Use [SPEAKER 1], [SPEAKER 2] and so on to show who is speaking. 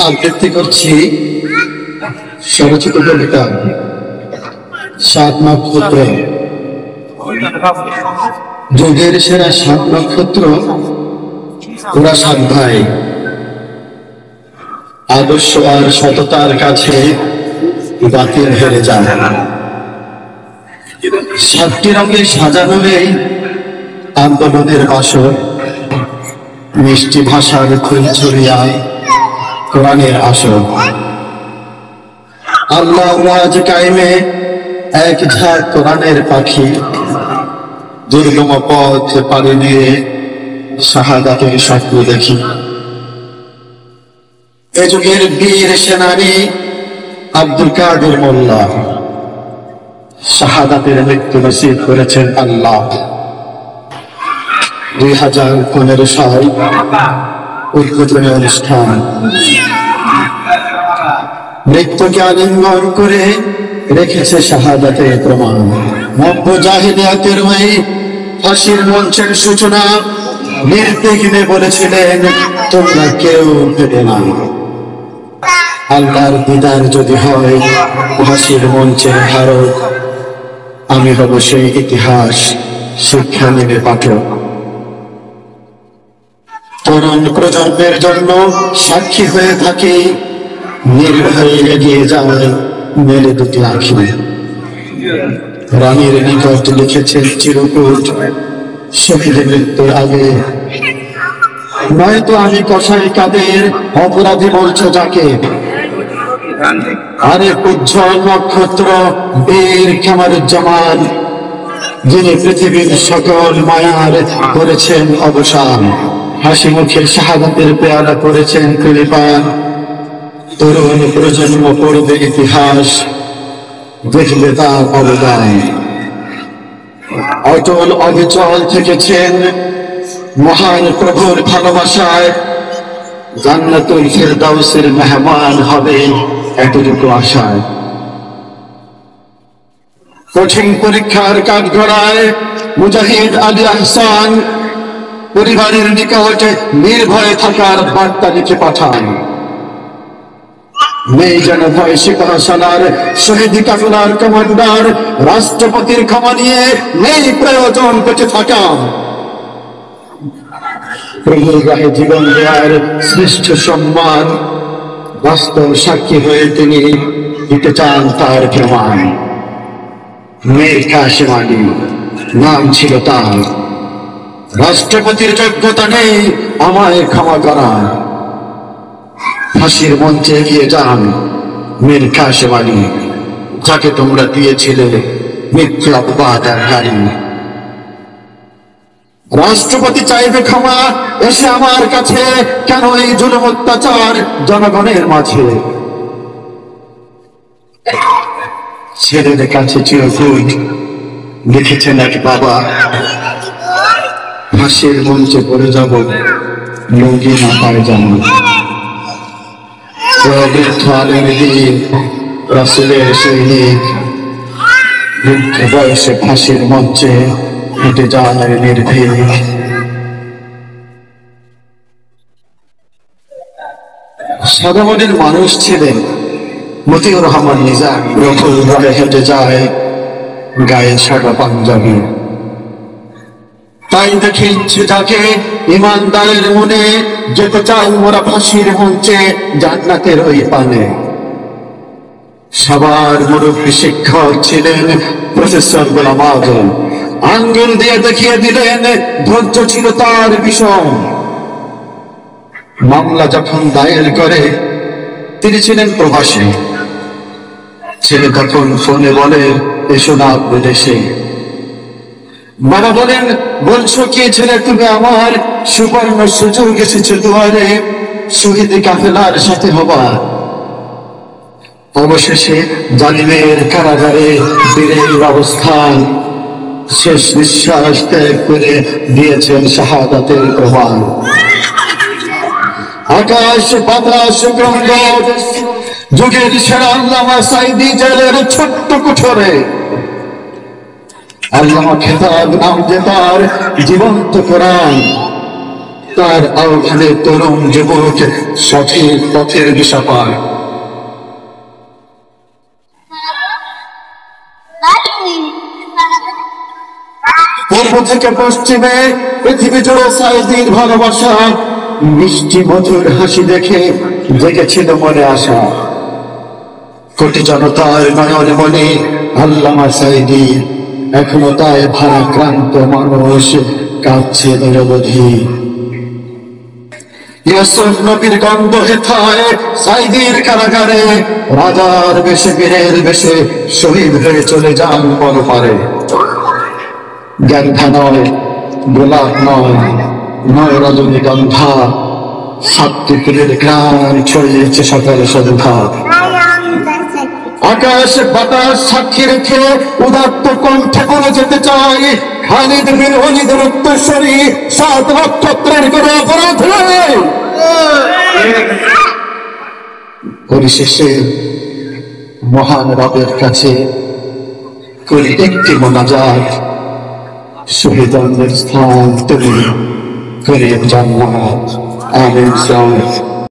[SPEAKER 1] আবৃত্তি করছি স্বরচিত কবিতা সাত নক্ষত্র। যুগের সেরা সাত নক্ষত্র, ওরা সাত ভাই। আদর্শ আর সততার কাছে বাতিল হেরে যায়। সাতটি রঙে সাজানো এই আন্দোলনের বাসর, মিষ্টি ভাষার ফুলঝুরিয়ায় কোরআনের আসর। আল্লাহ রাজ কায়েমে এক ঝাঁক কোরআনের পাখি, দুর্গম পথ পাড়ি দিয়ে শাহাদাতের স্বপ্ন দেখি। এ যুগের বীর সেনানী আব্দুল কাদের মোল্লা, শাহাদাতের মৃত্যু নসিব করেছেন আল্লাহ। 2015 সাল উদ্বোধনী অনুষ্ঠান। মৃত্যুকে আলিঙ্গন করে রেখেছে শাহাদাতের প্রমাণ। নব্য জাহিলিয়াতের ওই ফাঁসির মঞ্চের সূচনা নির্বিঘ্নে বলেছিলেন, তোমরা কেউ ফেটে না। আল্লাহর দিদার যদি হয় ফাঁসির মঞ্চের ভারত, আমি হব সেই ইতিহাস শিক্ষা নেবে পাঠক। তরুণ প্রজন্মের জন্য সাক্ষী হয়ে থাকে, নির্ভয়ে এগিয়ে যায় মেলে দুটি আঁখি। রানীর নিকট লিখেছেন চিরকুট, শহীদের মৃত্যুর আগে নয়তো আমি কসাই কাদের অপরাধী বলছো যাকে। আরেক উজ্জ্বল নক্ষত্র বীর কামারুজ্জামান, যিনি পৃথিবীর সকল মায়ার করেছেন অবসান। হাসি মুখে শাহাদাতের পেয়ালা করেছেন কুলিপান। তরুণ প্রজন্ম পড়বে ইতিহাস, দেখবে তার অবদান। অটল অবিচল থেকেছেন মহান প্রভুর ভালোবাসায়, জান্নাতুল ফেরদাউসের মেহমান হবে এতটুকু আশায়। কঠিন পরীক্ষার কাঠগড়ায় মুজাহিদ আলী আহসান পরিবারের নিকটে নির্ভয়ে থাকার বার্তা লিখে পাঠান। নেই যেন ভয় সিপাহসালার শহীদি কাফেলার কমান্ডার, রাষ্ট্রপতির ক্ষমা নিয়ে নেই প্রয়োজন বেঁচে থাকা। প্রভুর রাহে জীবন দেওয়ার শ্রেষ্ঠ সম্মান, বাস্তব সাক্ষী হয়ে তিনি দিতে চান তার প্রমাণ। মীর কাসেম আলী নাম ছিল তার, রাষ্ট্রপতির যোগ্যতা নেই আমায় ক্ষমা করা। ফাঁসির মঞ্চে এগিয়ে যান মীর কাসেম আলী, যাকে তোমরা দিয়েছিলে মিথ্যা অপবাদ আর গালি। রাষ্ট্রপতি চাইবে ক্ষমা এসে আমার কাছে, কেন এই জুলুম অত্যাচার জনগণের মাঝে। ছেলেদের কাছে চিরকুট লিখেছেন এক বাবা, ফাঁসির মঞ্চে পড়ে যাব লুঙ্গি না পায় জানো। বৃদ্ধ আলেমদ্বীন রাসূলের সৈনিক, বৃদ্ধ বয়সে ফাঁসির মঞ্চে হেঁটে যায় নির্ভীক। সাদামনের মানুষ ছিলেন মতিউর রহমান নিজাম, রফুল রাহে হেঁটে যায় গায়ে সাদা পাঞ্জাবি। তাই দেখে ইচ্ছে যাকে ইমানদারের মনে, যেতে চাই মোরা ফাঁসির মঞ্চে জান্নাতের ওই পানে। সবার মুরব্বী শিক্ষক ছিলেন প্রফেসর গোলাম আজম, আঙ্গুল দিয়ে দেখিয়ে দিলেন ধৈর্য ছিল তার বিষম। মামলা যখন দায়ের করে তিনি ছিলেন প্রবাসী, ছেলে তখন ফোনে বলে এসো না বিদেশে। বাবা বলেন, বলছো কি ছেলে তুমি আমার, সুবর্ণ সুযোগ এসেছে দুয়ারে, শহীদ কাফেলার সাথে হবার। অবশেষে জালিমের কারাগারে বীরের অবস্থান, শেষ নিঃশ্বাস ত্যাগ করে দিয়েছেন শাহাদাতের প্রমাণ। আকাশ বাতাস গঙ্গ যুগের সেরা আল্লামা সাঈদী জেলের ছোট্ট কুঠোরে, আল্লামা খেতাব নাম যে তার জীবন্ত কোরআন। তার আহ্বানে তরুণ যুবক সঠিক পথের দিশা পায়। পূর্ব থেকে পশ্চিমে পৃথিবী জুড়ে সাইদির ভালোবাসা, মিষ্টি মধুর হাসি দেখে জেগেছিল মনে আশা। কোটি জনতার নয়নে মনে আল্লামা সাইদি, এখনো তাই ভারাক্রান্ত মানুষ কাঁদছে নিরবধি। ইউসুফ নবীর গন্ধ হেথায় সাইদির কারাগারে, রাজার বেশে বীরের বেশে শহীদ হয়ে চলে যান পরপারে। গন্ধা নয়, গোলাপ নয়, নয় রজনীগন্ধা, সাতটি ফুলের ঘ্রাণ ছড়িয়েছে সকাল সন্ধ্যা। আকাশ বাতাস সাক্ষী রেখে উদাত্ত কণ্ঠে বলে যেতে চাই, খালিদ বিন ওয়ালিদের উত্তরসূরি 7 নক্ষত্রের কোনো অপরাধ নেই। পরিশেষে মহান রবের কাছে করি একটি মোনাজাত, শহীদের স্থান তুমি করে জান্নাত। আমিন।